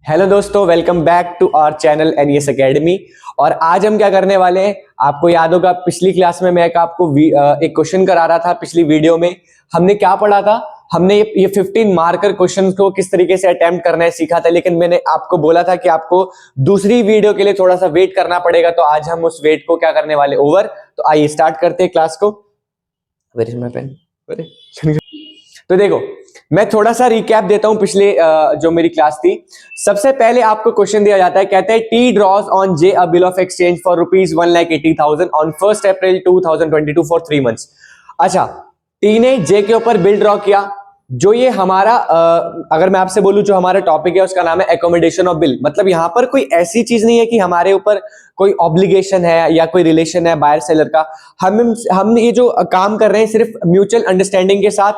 Hello दोस्तों, welcome back to our channel NES academy. और आज हम क्या करने वाले हैं, आपको याद होगा पिछली क्लास में मैं आपको एक क्वेश्चन करा रहा था। पिछली वीडियो में हमने क्या पढ़ा था, हमने ये 15 मार्कर क्वेश्चन को किस तरीके से अटेम्प्ट करना है सीखा था। लेकिन मैंने आपको बोला था कि आपको दूसरी वीडियो के लिए थोड़ा सा वेट करना पड़ेगा, तो आज हम उस वेट को क्या करने वाले, ओवर। तो आइए स्टार्ट करते हैं क्लास को। Where is my pen? तो देखो, मैं थोड़ा सा रिकैप देता हूं पिछले जो मेरी क्लास थी। सबसे पहले आपको क्वेश्चन दिया जाता है, कहते हैं T draws on J a bill of exchange for ₹1,80,000 on 1 April 2022 for 3 months। अच्छा, टी ने जे के ऊपर बिल ड्रॉ किया। जो ये हमारा अगर मैं आपसे बोलूं, जो हमारा टॉपिक है उसका नाम है एकोमोडेशन ऑफ बिल। मतलब यहां पर कोई ऐसी चीज नहीं है कि हमारे ऊपर कोई ऑब्लिगेशन है या कोई रिलेशन है बायर सेलर का। हम ये जो काम कर रहे हैं सिर्फ म्यूचुअल अंडरस्टैंडिंग के साथ,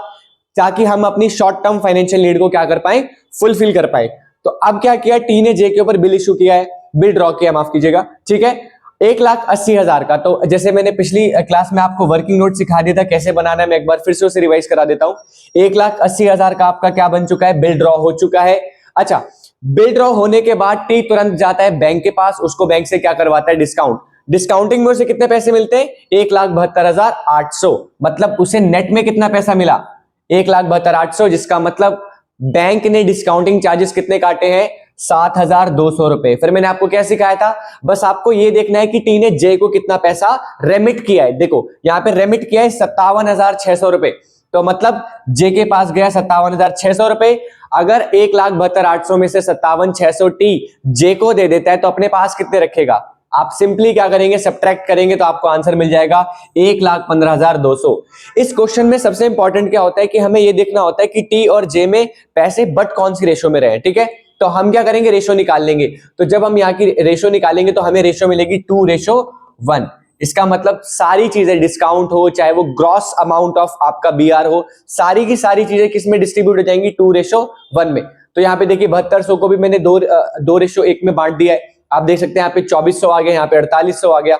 ताकि हम अपनी शॉर्ट टर्म फाइनेंशियल नीड को क्या कर पाए, फुलफिल कर पाए। तो अब क्या किया, टी ने जे के ऊपर बिल इशू किया है, बिल ड्रॉ किया, माफ कीजिएगा, ठीक है, 1,80,000 का। तो जैसे मैंने पिछली क्लास में आपको वर्किंग नोट सिखा दिया था कैसे बनाना है, मैं एक बार फिर से उसे रिवाइज करा देता हूं। 1,80,000 का आपका क्या बन चुका है, बिल ड्रॉ हो चुका है। अच्छा, बिल ड्रॉ होने के बाद टी तुरंत जाता है बैंक के पास, उसको बैंक से क्या करवाता है, डिस्काउंट। डिस्काउंटिंग में उसे कितने पैसे मिलते हैं, 1,72,800। मतलब उसे नेट में कितना पैसा मिला, 1,72,800, जिसका मतलब बैंक ने डिस्काउंटिंग चार्जेस कितने काटे हैं, 7,200 रुपए। फिर मैंने आपको क्या सिखाया था, बस आपको ये देखना है कि टी ने जे को कितना पैसा रेमिट किया है। देखो यहां पे रेमिट किया है 57,600 रुपए। तो मतलब जे के पास गया 57,600 रुपए। अगर 1,72,800 में से 57,600 टी जे को दे देता है, तो अपने पास कितने रखेगा। आप सिंपली क्या करेंगे, सब्ट्रैक्ट करेंगे, तो आपको आंसर मिल जाएगा 1,15,200। इस क्वेश्चन में सबसे इंपॉर्टेंट क्या होता है कि हमें यह देखना होता है कि टी और जे में पैसे बट कौन सी रेशो में रहे, ठीक है। तो हम क्या करेंगे, रेशो निकाल लेंगे। तो जब हम यहाँ की रेशो निकालेंगे तो हमें रेशो मिलेगी 2:1। इसका मतलब सारी चीजें, डिस्काउंट हो चाहे वो ग्रॉस अमाउंट ऑफ आपका बीआर हो, सारी की सारी चीजें किसमें डिस्ट्रीब्यूट हो जाएंगी, 2:1 में। तो यहाँ पे देखिए 7200 को भी मैंने 2:1 में बांट दिया है। आप देख सकते हैं यहाँ पे 2400 आ गया, यहाँ पे 4800 आ गया।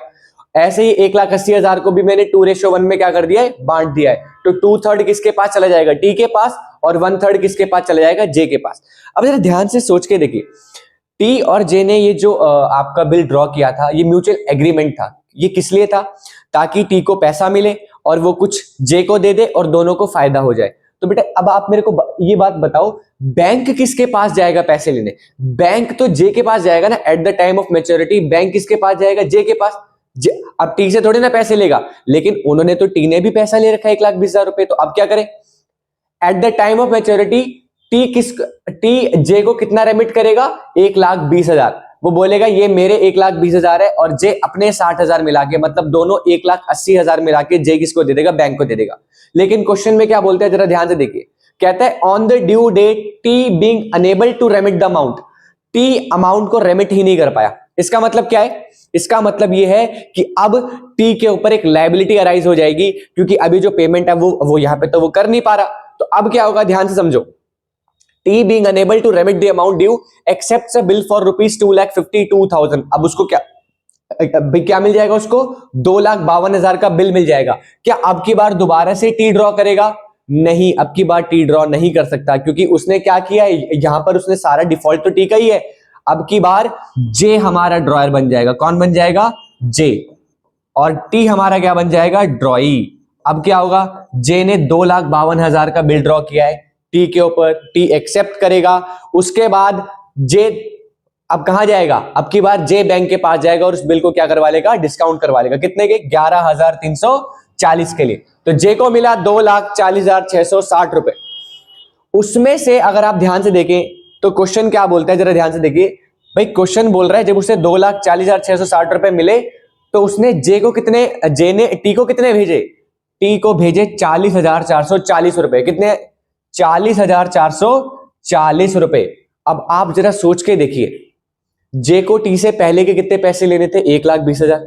ऐसे ही 1,80,000 को भी मैंने 2:1 में क्या कर दिया है, बांट दिया है। तो 2/3 किसके पास चला जाएगा, टी के पास, और 1/3 किसके पास चला जाएगा, जे के पास। अब जरा ध्यान से सोच के देखिए, टी और जे ने ये जो आपका बिल ड्रॉ किया था, ये म्यूचुअल एग्रीमेंट था। ये किस लिए था, ताकि टी को पैसा मिले और वो कुछ जे को दे दे और दोनों को फायदा हो जाए। तो बेटा अब आप मेरे को ये बात बताओ, बैंक किसके पास जाएगा पैसे लेने, बैंक तो जे के पास जाएगा ना। Eight the time of maturity bank किसके पास जाएगा, जे के पास। अब टी से थोड़ी ना पैसे लेगा, लेकिन उन्होंने तो, टी ने भी पैसा ले रखा है 1,20,000 रुपए। तो अब क्या करें, at the time of maturity T J को कितना रेमिट करेगा, 1,20,000। वो बोलेगा ये मेरे 1,20,000 है, और जे अपने 60,000 मिला के, मतलब दोनों 1,80,000 मिला के जे किसको दे देगा, बैंक को दे देगा। लेकिन क्वेश्चन में क्या बोलते हैं, जरा ध्यान से देखिए, कहता है on the due date T being unable to remit the amount. T amount को रेमिट ही नहीं कर पाया। इसका मतलब क्या है, इसका मतलब यह है कि अब टी के ऊपर एक लायबिलिटी अराइज हो जाएगी, क्योंकि अभी जो पेमेंट है वो यहां पे तो वो कर नहीं पा रहा। तो अब क्या होगा, ध्यान से समझो, T being unable to remit the amount due accepts a bill for ₹2,52,000। अब उसको क्या मिल जाएगा, उसको 2,52,000 का बिल मिल जाएगा। क्या अब की बार दोबारा से टी ड्रॉ करेगा, नहीं, अब की बार टी ड्रॉ नहीं कर सकता, क्योंकि उसने क्या किया है, यहां पर उसने सारा डिफॉल्ट तो टी का ही है। अब की बार जे हमारा ड्रॉयर बन जाएगा। कौन बन जाएगा, जे, और टी हमारा क्या बन जाएगा, ड्रॉई। अब क्या होगा, जे ने 2,52,000 का बिल ड्रॉ किया है टी के ऊपर, टी एक्सेप्ट करेगा। उसके बाद जे अब कहां जाएगा, अब की बार जे बैंक के पास जाएगा और उस बिल को क्या करवा लेगा, डिस्काउंट करवा लेगा। कितने के, 11,340 के लिए। तो जे को मिला 2,40,660 रुपए। उसमें से अगर आप ध्यान से देखें तो क्वेश्चन क्या बोलता है, जरा ध्यान से देखिए भाई। क्वेश्चन बोल रहा है जब उसे 2,40,660 रुपए मिले, तो उसने जे ने टी को कितने भेजे, टी को भेजे 40,440 रुपए। कितने, 40,440 रुपए। अब आप जरा सोच के देखिए, जे को टी से पहले के कितने पैसे लेने थे, 1,20,000।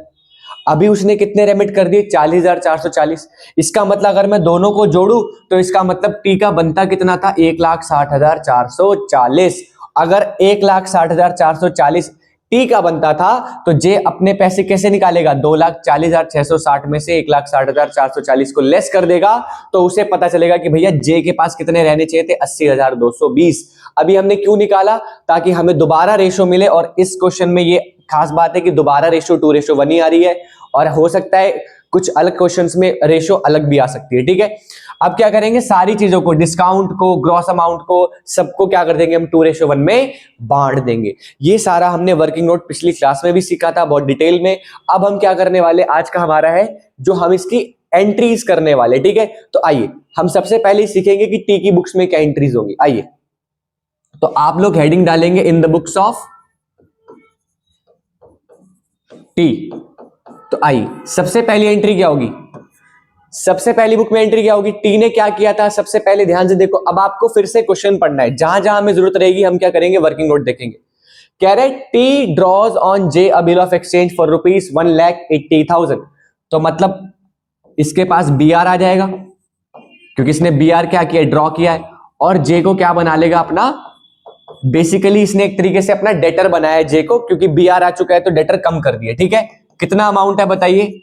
अभी उसने कितने रेमिट कर दिए, 40,440। इसका मतलब अगर मैं दोनों को जोड़ू तो इसका मतलब टी का बनता कितना था, 1,60,440। अगर 1,60,440 टी का बनता था तो जे अपने पैसे कैसे निकालेगा, 2,40,660 में से 1,60,440 को लेस कर देगा तो उसे पता चलेगा कि भैया जे के पास कितने रहने चाहिए थे, 80,220। अभी हमने क्यों निकाला, ताकि हमें दोबारा रेशो मिले, और इस क्वेश्चन में ये खास बात है कि दोबारा रेशो 2:1 ही आ रही है, और हो सकता है कुछ अलग क्वेश्चंस में रेशो अलग भी आ सकती है। ठीक है, अब क्या करेंगे, सारी चीजों को, डिस्काउंट को, ग्रॉस अमाउंट को, सबको क्या कर देंगे हम 2:1 में बांट देंगे। ये सारा हमने वर्किंग नोट पिछली क्लास में भी सीखा था बहुत डिटेल में। अब हम क्या करने वाले, आज का हमारा है जो हम इसकी एंट्रीज करने वाले। ठीक है, तो आइए हम सबसे पहले सीखेंगे कि टी की बुक्स में क्या एंट्रीज होंगी। आइए, तो आप लोग हेडिंग डालेंगे in the books of T. तो आइए, सबसे पहली एंट्री क्या होगी, सबसे पहली बुक में एंट्री क्या होगी, टी ने क्या किया था। सबसे पहले ध्यान से देखो, अब आपको फिर से क्वेश्चन पढ़ना है, जहां जहां हमें जरूरत रहेगी हम क्या करेंगे, वर्किंग नोट देखेंगे। कह रहे T draws on J a bill of exchange for ₹1,80,000। तो मतलब इसके पास बी आर आ जाएगा, क्योंकि इसने बी आर क्या किया, ड्रॉ किया है, और जे को क्या बना लेगा अपना, बेसिकली इसने एक तरीके से अपना डेटर बनाया है जे को, क्योंकि बी आर आ चुका है तो डेटर कम कर दिया। ठीक है, कितना अमाउंट है बताइए,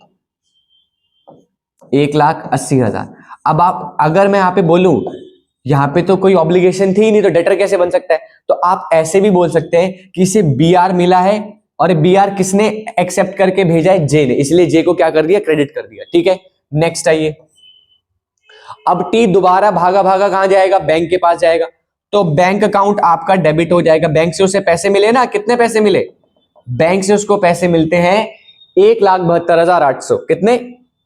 1,80,000। अब आप, अगर मैं यहां पे बोलूं, यहां पे तो कोई ऑब्लिगेशन थी नहीं, तो डेटर कैसे बन सकता है, तो आप ऐसे भी बोल सकते हैं कि इसे बी आर मिला है, और बी आर किसने एक्सेप्ट करके भेजा है, जे ने, इसलिए जे को क्या कर दिया, क्रेडिट कर दिया। ठीक है, नेक्स्ट आइए। अब टी दोबारा भागा भागा कहां जाएगा, बैंक के पास जाएगा, तो बैंक अकाउंट आपका डेबिट हो जाएगा। बैंक से उसे पैसे मिले ना, कितने पैसे मिले, बैंक से उसको पैसे मिलते हैं 1,72,800। कितने,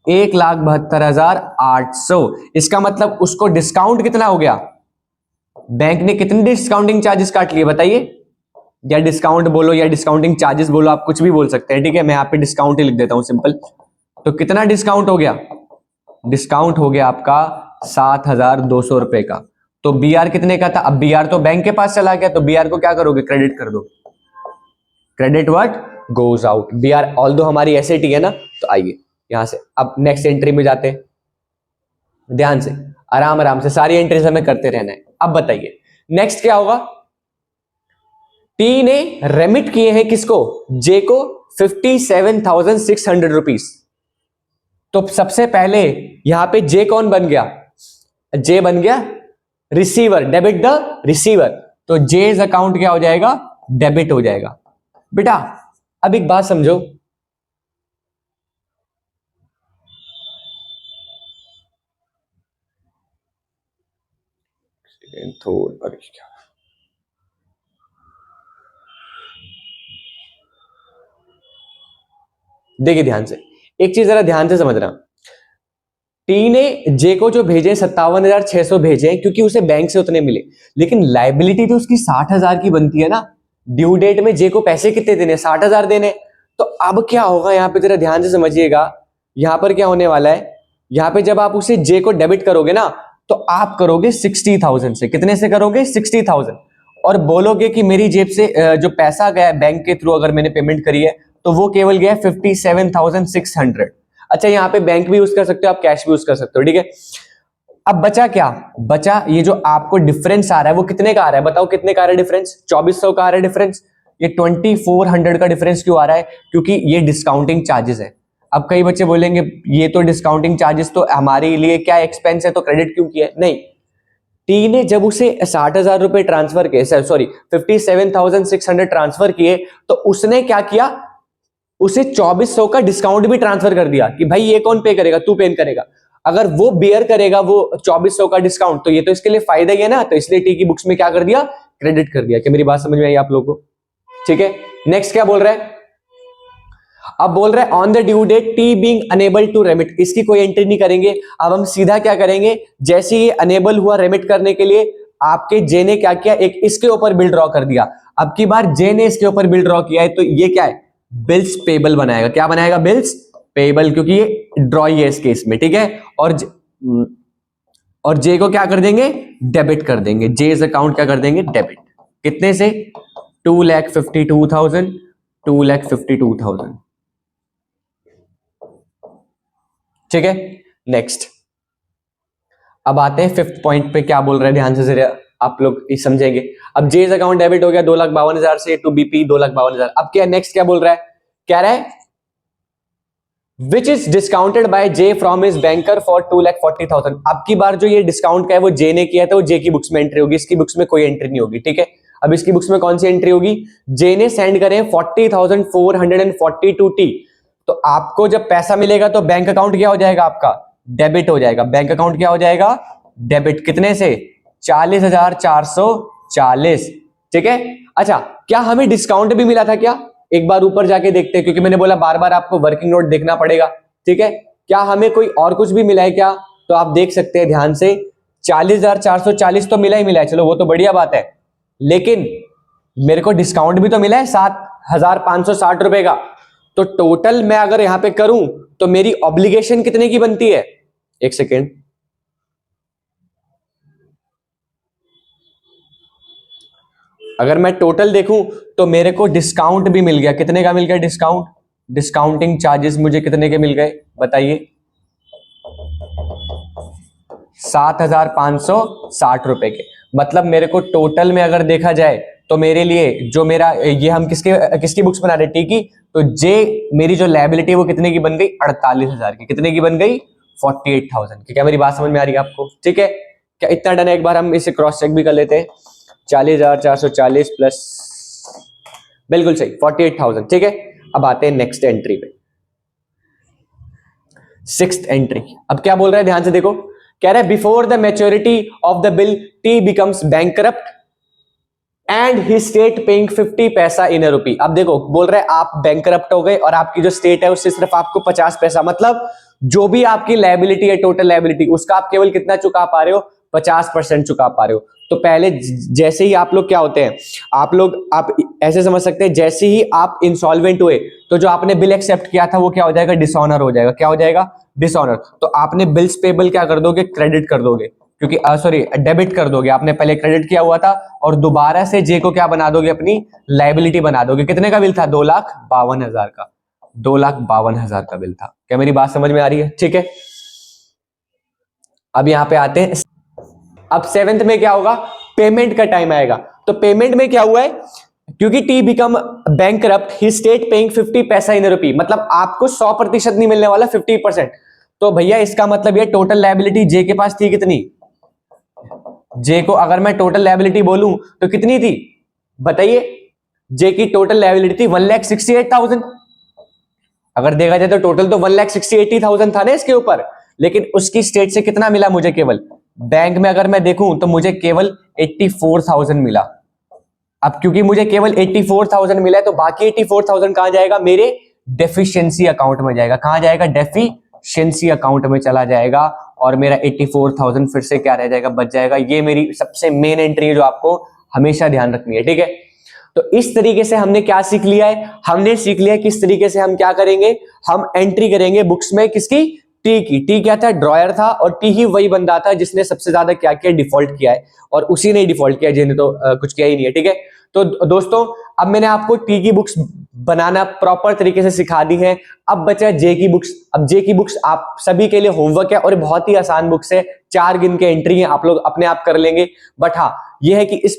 1,72,800। इसका मतलब उसको डिस्काउंट कितना हो गया, बैंक ने कितने डिस्काउंटिंग चार्जेस काट लिए बताइए, या डिस्काउंट बोलो या डिस्काउंटिंग चार्जेस बोलो, आप कुछ भी बोल सकते हैं। ठीक है, मैं यहाँ पे डिस्काउंट ही लिख देता हूं सिंपल। तो कितना डिस्काउंट हो गया, डिस्काउंट हो गया आपका 7,200 रुपए का। तो बी आर कितने का था, अब बी आर तो बैंक के पास चला गया, तो बी आर को क्या करोगे, क्रेडिट कर दो। Credit what goes out, B R although हमारी एसेटी है ना। तो आइए यहां से अब नेक्स्ट एंट्री में जाते हैं, ध्यान से, आराम आराम से सारी एंट्रीज हमें करते रहना है। अब बताइए नेक्स्ट क्या होगा, टी ने रेमिट किए हैं किसको, जे को 57,600 रुपीज। तो सबसे पहले यहां पे जे कौन बन गया, जे बन गया रिसीवर, डेबिट द रिसीवर। तो जेज अकाउंट क्या हो जाएगा, डेबिट हो जाएगा। बेटा अब एक बात समझो, देखिए ध्यान से, एक चीज जरा ड्यान से समझना, टी ने जे को जो भेजे 57,600 भेजे क्योंकि उसे बैंक से उतने मिले, लेकिन लाइबिलिटी तो उसकी 60,000 की बनती है ना। ड्यू डेट में जे को पैसे कितने देने, 60,000 देने। तो अब क्या होगा, यहां पे जरा ध्यान से समझिएगा, यहां पर क्या होने वाला है, यहां पे जब आप उसे जे को डेबिट करोगे ना, तो आप करोगे 60,000 से, कितने से करोगे, 60,000, और बोलोगे कि मेरी जेब से जो पैसा गया बैंक के थ्रू अगर मैंने पेमेंट करी है, तो वो केवल गया 57,600। अच्छा, यहाँ पे बैंक भी यूज कर सकते हो आप, कैश भी यूज कर सकते हो। ठीक है, अब बचा क्या, बचा ये जो आपको डिफरेंस आ रहा है, वो कितने का आ रहा है बताओ, कितने का आ रहा है डिफरेंस, 2,400 का आ रहा है डिफरेंस। ये 2,400 का डिफरेंस क्यों आ रहा है, क्योंकि ये डिस्काउंटिंग चार्जेस है। अब कई बच्चे बोलेंगे ये तो डिस्काउंटिंग चार्जेस तो हमारे लिए क्या एक्सपेंस है, तो क्रेडिट क्यों किया है, नहीं, टी ने जब उसे 60,000 रुपए ट्रांसफर किए, सॉरी 57,600 ट्रांसफर किए, तो उसने क्या किया, उसे 2,400 का डिस्काउंट भी ट्रांसफर कर दिया कि भाई ये कौन पे करेगा, तू पे करेगा। अगर वो बियर करेगा वो 2,400 का डिस्काउंट, तो ये तो इसके लिए फायदा ही है ना, तो इसलिए टी की बुक्स में क्या कर दिया, क्रेडिट कर दिया। क्या मेरी बात समझ में आई आप लोगों को, ठीक है। नेक्स्ट क्या बोल रहा है, अब बोल रहा है on the due date T being unable to remit, इसकी कोई एंट्री नहीं करेंगे। अब हम सीधा क्या करेंगे, जैसे ये अनेबल हुआ रेमिट करने के लिए, आपके जे ने क्या किया, एक इसके ऊपर बिल ड्रॉ कर दिया। अब की बार जे ने इसके ऊपर बिल ड्रॉ किया है, तो ये क्या है, बिल्स पेबल बनाएगा। क्या बनाएगा, बिल्स पेबल, क्योंकि ये ड्रॉ ही है इस केस में, ठीक है। और जे को क्या कर देंगे, डेबिट कर देंगे। जेज अकाउंट क्या कर देंगे, डेबिट। कितने से, 2,52,000, 2,52,000, ठीक है। नेक्स्ट अब आते हैं फिफ्थ पॉइंट पे, क्या बोल रहे हैं ध्यान से जरा आप लोग ये समझेंगे। अब जेज अकाउंट डेबिट हो गया 2,52,000 से टू बीपी 2,52,000। अब क्या नेक्स्ट क्या बोल रहा है, कह रहा है which is discounted by J from his banker for 2,40,000। अब की बार जो ये डिस्काउंट का है वो जे ने किया था, वो जे की बुक्स में एंट्री होगी, इसकी बुक्स में कोई एंट्री नहीं होगी, ठीक है। अब इसकी बुक्स में कौन सी एंट्री होगी, जे ने सेंड करे 40,442 टी। तो आपको जब पैसा मिलेगा तो बैंक अकाउंट क्या हो जाएगा, आपका डेबिट हो जाएगा। बैंक अकाउंट क्या हो जाएगा, डेबिट। कितने से, 40,440, ठीक है। अच्छा, क्या हमें डिस्काउंट भी मिला था क्या, एक बार ऊपर जाके देखते हैं, क्योंकि मैंने बोला बार बार आपको वर्किंग नोट देखना पड़ेगा, ठीक है। क्या हमें कोई और कुछ भी मिला है क्या, तो आप देख सकते हैं ध्यान से, 40,440 तो मिला ही मिला है, चलो वो तो बढ़िया बात है, लेकिन मेरे को डिस्काउंट भी तो मिला है 7,560 रुपए का। तो टोटल मैं अगर यहां पे करूं तो मेरी ऑब्लिगेशन कितने की बनती है, एक सेकेंड, अगर मैं टोटल देखूं तो मेरे को डिस्काउंट भी मिल गया। कितने का मिल गया डिस्काउंट, डिस्काउंटिंग चार्जेस मुझे कितने के मिल गए बताइए, 7,560 रुपए के। मतलब मेरे को टोटल में अगर देखा जाए तो मेरे लिए जो मेरा ये हम किसकी बुक्स बना रहे, टी की, तो जे मेरी जो लायबिलिटी है वो कितने की बन गई, 48,000 की। कितने की बन गई, 48,000 की। क्या मेरी बात समझ में आ रही है आपको, ठीक है। क्या इतना डन है, एक बार हम इसे क्रॉस चेक भी कर लेते हैं। 40,440 प्लस, बिल्कुल सही, 48,000, ठीक है। अब आते हैं नेक्स्ट एंट्री पे, सिक्स्थ एंट्री। अब क्या बोल रहा है, ध्यान से देखो, कह रहा है before the maturity of the bill T becomes bankrupt and he state paying 50 पैसा इन अ रुपी। अब देखो बोल रहा है आप बैंकरप्ट हो गए और आपकी जो स्टेट है उससे सिर्फ आपको 50 पैसा, मतलब जो भी आपकी लायबिलिटी है, टोटल लायबिलिटी, उसका आप केवल कितना चुका पा रहे हो, 50% चुका पा रहे हो। तो पहले जैसे ही आप लोग क्या होते हैं, आप ऐसे समझ सकते हैं, जैसे ही आप इंसॉल्वेंट हुए तो जो आपने बिल एक्सेप्ट किया था वो क्या हो जाएगा, डिसऑनर हो जाएगा। क्या हो जाएगा, डिसऑनर। तो आपने बिल्स पेबल क्या कर दोगे, क्रेडिट कर दोगे, क्योंकि सॉरी डेबिट कर दोगे। आपने पहले क्रेडिट किया हुआ था और दोबारा से जे को क्या बना दोगे, अपनी लायबिलिटी बना दोगे। कितने का बिल था, 2,52,000 का, 2,52,000 का बिल था। क्या मेरी बात समझ में आ रही है, ठीक है। अब यहां पे आते हैं, अब सेवेंथ में क्या होगा, पेमेंट का टाइम आएगा। तो पेमेंट में क्या हुआ है, क्योंकि टी बिकम बैंकरप्ट ही स्टेट पेइंग 50 पैसा इन रुपी, मतलब आपको 100% नहीं मिलने वाला, 50%। तो भैया इसका मतलब ये टोटल लायबिलिटी जे के पास थी कितनी, जे को अगर मैं टोटल लायबिलिटी बोलूं तो कितनी थी बताइए, जे की टोटल लायबिलिटी थी 1,68,000। अगर देखा जाए तो टोटल तो 1,68,000 था ना इसके ऊपर, लेकिन उसकी स्टेट से कितना मिला मुझे, केवल बैंक में अगर मैं देखूं तो मुझे केवल 84,000 मिला। अब क्योंकि मुझे केवल 84,000 मिला है तो बाकी 84,000 कहां जाएगा, मेरे डेफिशिएंसी अकाउंट में जाएगा। कहां जाएगा, डेफिशिएंसी अकाउंट में चला जाएगा और मेरा 84,000 फिर से क्या रह जाएगा, बच जाएगा। ये मेरी सबसे मेन एंट्री है जो आपको हमेशा ध्यान रखनी है, ठीक है। तो इस तरीके से हमने क्या सीख लिया है, हमने सीख लिया किस तरीके से हम क्या करेंगे, हम एंट्री करेंगे बुक्स में किसकी, टी की। टी क्या था, ड्रॉयर था, और टी ही वही बंदा था जिसने सबसे ज्यादा क्या किया, डिफॉल्ट किया है, और उसी ने डिफॉल्ट किया, जिन्हें तो कुछ किया ही नहीं है, ठीक है। तो दोस्तों अब मैंने आपको टी की बुक्स बनाना प्रॉपर तरीके से सिखा दी है। अब बचा जे की बुक्स। अब जे की बुक्स आप सभी के लिए होमवर्क है और बहुत ही आसान बुक्स है, 4 गिन के एंट्री है, आप लोग अपने आप कर लेंगे। बट हाँ ये है कि इस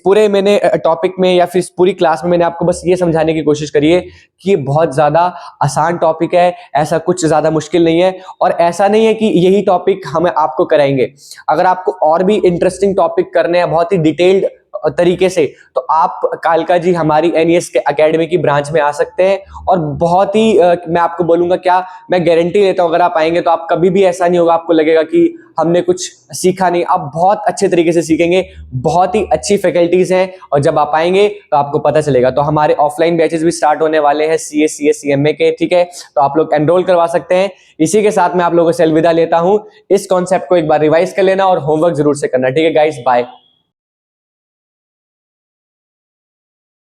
पूरे मैंने टॉपिक में या फिर इस पूरी क्लास में मैंने आपको बस ये समझाने की कोशिश करी है कि ये बहुत ज्यादा आसान टॉपिक है, ऐसा कुछ ज्यादा मुश्किल नहीं है। और ऐसा नहीं है कि यही टॉपिक हम आपको कराएंगे, अगर आपको और भी इंटरेस्टिंग टॉपिक करने हैं बहुत ही डिटेल्ड तरीके से, तो आप कालका जी हमारी एनईएस के एकेडमी की ब्रांच में आ सकते हैं। और बहुत ही मैं आपको बोलूंगा, क्या मैं गारंटी लेता हूं, अगर आप आएंगे तो आप कभी भी ऐसा नहीं होगा आपको लगेगा कि हमने कुछ सीखा नहीं, आप बहुत अच्छे तरीके से सीखेंगे। बहुत ही अच्छी फैकल्टीज हैं और जब आप आएंगे तो आपको पता चलेगा। तो हमारे ऑफलाइन बैचेस भी स्टार्ट होने वाले हैं सीए सीएस सीएमए के, ठीक है। तो आप लोग एनरोल करवा सकते हैं। इसी के साथ मैं आप लोगों से अलविदा लेता हूं। इस कॉन्सेप्ट को एक बार रिवाइज कर लेना और होमवर्क जरूर से करना, ठीक है गाइस, बाय।